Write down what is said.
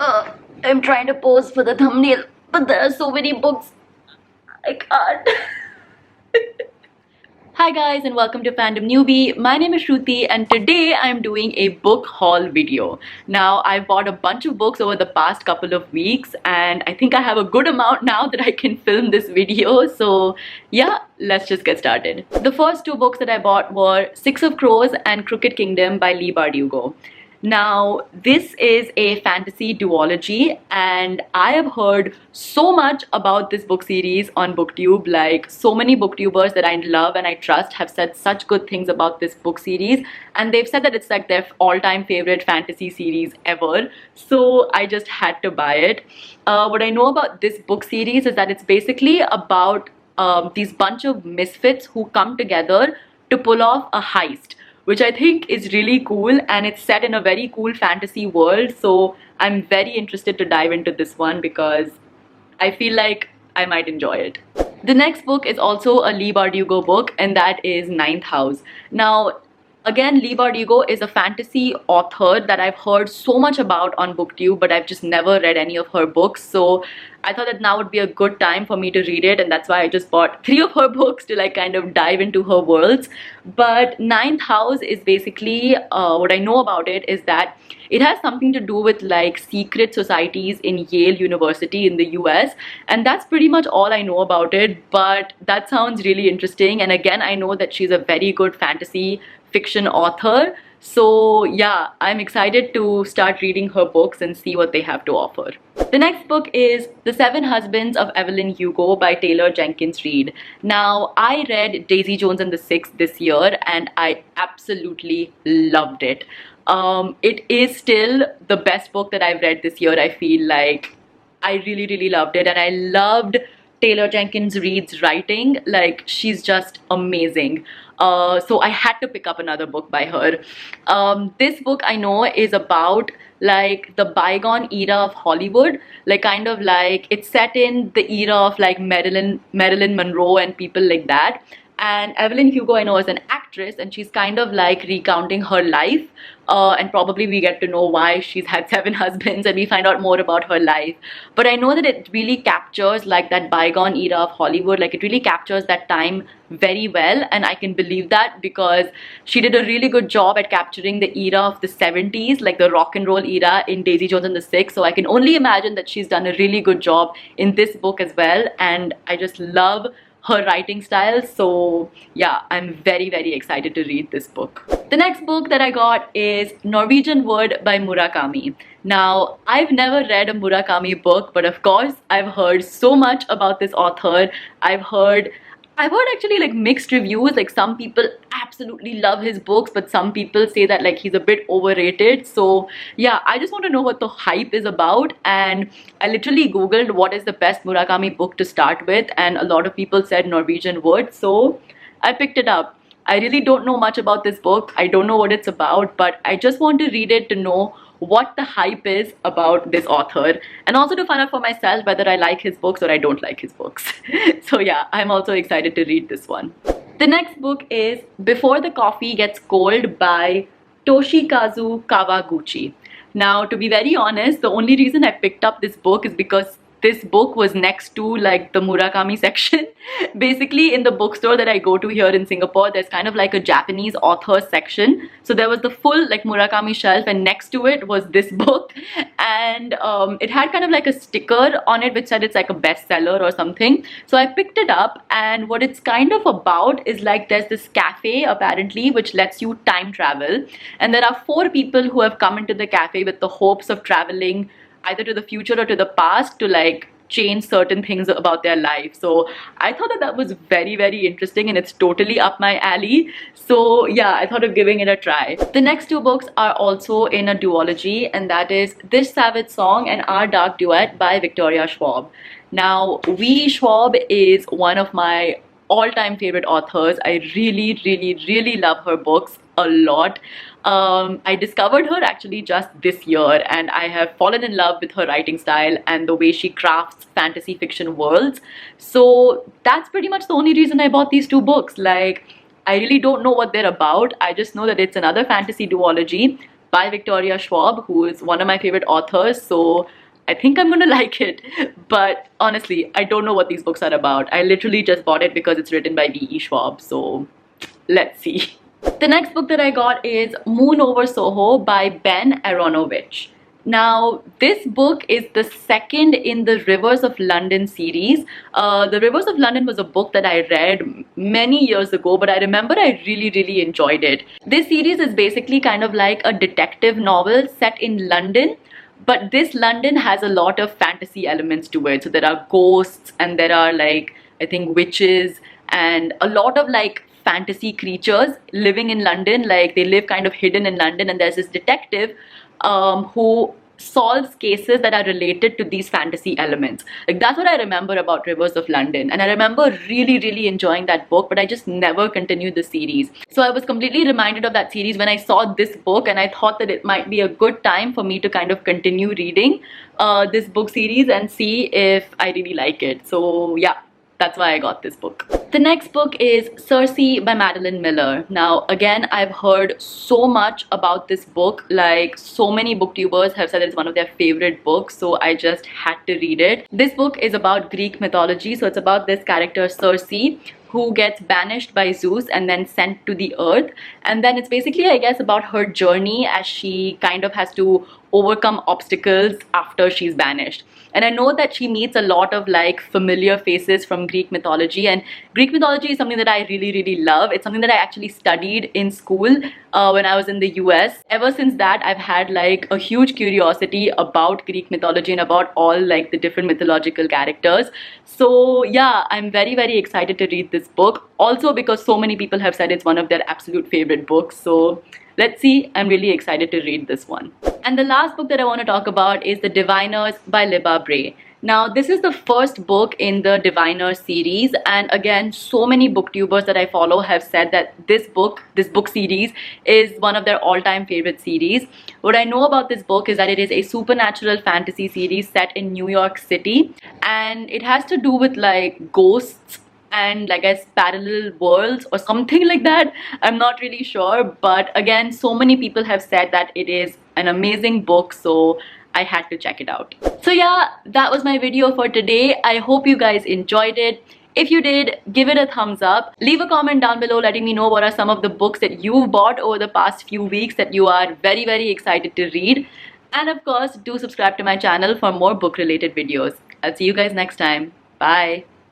I'm trying to pose for the thumbnail, but there are so many books. I can't. Hi guys and welcome to Fandom Newbie. My name is Shruti and today I'm doing a book haul video. Now I've bought a bunch of books over the past couple of weeks and I think I have a good amount now that I can film this video. So yeah, let's just get started. The first two books that I bought were Six of Crows and Crooked Kingdom by Leigh Bardugo. Now, this is a fantasy duology and I have heard so much about this book series on Booktube. Like, so many booktubers that I love and I trust have said such good things about this book series, and they've said that it's like their all-time favorite fantasy series ever. So I just had to buy it. What I know about this book series is that it's basically about these bunch of misfits who come together to pull off a heist, which I think is really cool, and it's set in a very cool fantasy world. So I'm very interested to dive into this one because I feel like I might enjoy it. The next book is also a Leigh Bardugo book, and that is Ninth House. Now, again, Leigh Bardugo is a fantasy author that I've heard so much about on Booktube, but I've just never read any of her books. So I thought that now would be a good time for me to read it, and that's why I just bought 3 of her books to like kind of dive into her worlds. But Ninth House is basically, what I know about it is that it has something to do with like secret societies in Yale University in the US, and that's pretty much all I know about it. But that sounds really interesting, and again, I know that she's a very good fantasy fiction author. So yeah, I'm excited to start reading her books and see what they have to offer. The next book is The Seven Husbands of Evelyn Hugo by Taylor Jenkins Reid. Now, I read Daisy Jones and the Six this year and I absolutely loved it. It is still the best book that I've read this year. I feel like I really loved it, and I loved Taylor Jenkins Reid's writing. Like, she's just amazing. So I had to pick up another book by her. This book I know is about like the bygone era of Hollywood, like kind of like it's set in the era of like Marilyn Monroe and people like that. And Evelyn Hugo, I know, is an actress, and she's kind of like recounting her life, and probably we get to know why she's had 7 husbands and we find out more about her life. But I know that it really captures like that bygone era of Hollywood, like it really captures that time very well, and I can believe that because she did a really good job at capturing the era of the 70s, like the rock and roll era in Daisy Jones and the Six. So I can only imagine that she's done a really good job in this book as well, and I just love her writing style. So yeah, I'm very excited to read this book. The next book that I got is Norwegian Word by Murakami. Now, I've never read a Murakami book, but of course I've heard so much about this author. I've heard actually like mixed reviews. Like, some people absolutely love his books, but some people say that like he's a bit overrated. So yeah, I just want to know what the hype is about, and I literally googled what is the best Murakami book to start with, and a lot of people said Norwegian Word, so I picked it up. I really don't know much about this book. I don't know what it's about, but I just want to read it to know what the hype is about this author, and also to find out for myself whether I like his books or I don't like his books. So yeah, I'm also excited to read this one. The next book is Before the Coffee Gets Cold by Toshikazu Kawaguchi. Now, to be very honest, the only reason I picked up this book is because this book was next to like the Murakami section. Basically, in the bookstore that I go to here in Singapore, there's kind of like a Japanese author section. So there was the full like Murakami shelf, and next to it was this book, and it had kind of like a sticker on it which said it's like a bestseller or something. So I picked it up, and what it's kind of about is like there's this cafe apparently which lets you time travel, and there are 4 people who have come into the cafe with the hopes of traveling either to the future or to the past to like change certain things about their life. So I thought that that was very interesting, and it's totally up my alley. So yeah, I thought of giving it a try. The next 2 books are also in a duology, and that is This Savage Song and Our Dark Duet by Victoria Schwab. Now, V. Schwab is one of my all-time favorite authors. I really love her books a lot. I discovered her actually just this year, and I have fallen in love with her writing style and the way she crafts fantasy fiction worlds. So that's pretty much the only reason I bought these 2 books. Like, I really don't know what they're about. I just know that it's another fantasy duology. by Victoria Schwab, who is one of my favorite authors, so I think I'm gonna like it. But honestly, I don't know what these books are about. I literally just bought it because it's written by V.E. Schwab, so let's see. The next book that I got is Moon Over Soho by Ben Aronovich. Now, this book is the second in the Rivers of London series. The Rivers of London was a book that I read many years ago, but I remember I really enjoyed it. This series is basically kind of like a detective novel set in London, but this London has a lot of fantasy elements to it. So there are ghosts and there are like, I think, witches and a lot of like fantasy creatures living in London. Like they live kind of hidden in London, and there's this detective who solves cases that are related to these fantasy elements. Like that's what I remember about Rivers of London, and I remember really enjoying that book, but I just never continued the series. So I was completely reminded of that series when I saw this book, and I thought that it might be a good time for me to kind of continue reading this book series and see if I really like it. So yeah, that's why I got this book. The next book is Cersei by Madeline Miller. Now, again, I've heard so much about this book. Like, so many booktubers have said it's one of their favorite books, so I just had to read it. This book is about Greek mythology, so it's about this character Cersei, who gets banished by Zeus and then sent to the earth. And then it's basically, I guess, about her journey as she kind of has to overcome obstacles after she's banished. And I know that she meets a lot of like familiar faces from Greek mythology, and Greek mythology is something that I really love. It's something that I actually studied in school when I was in the US. Ever since that, I've had like a huge curiosity about Greek mythology and about all like the different mythological characters. So yeah, I'm very excited to read this book. Also because so many people have said it's one of their absolute favorite books. So let's see, I'm really excited to read this one. And the last book that I want to talk about is The Diviners by Libba Bray. Now, this is the first book in the Diviners series, and again, so many booktubers that I follow have said that this book series is one of their all-time favorite series. What I know about this book is that it is a supernatural fantasy series set in New York City, and it has to do with like ghosts and I guess parallel worlds or something like that. I'm not really sure, but again, so many people have said that it is an amazing book, so I had to check it out. So yeah, that was my video for today. I hope you guys enjoyed it. If you did, give it a thumbs up. Leave a comment down below letting me know what are some of the books that you've bought over the past few weeks that you are very excited to read. And of course, do subscribe to my channel for more book related videos. I'll see you guys next time. Bye.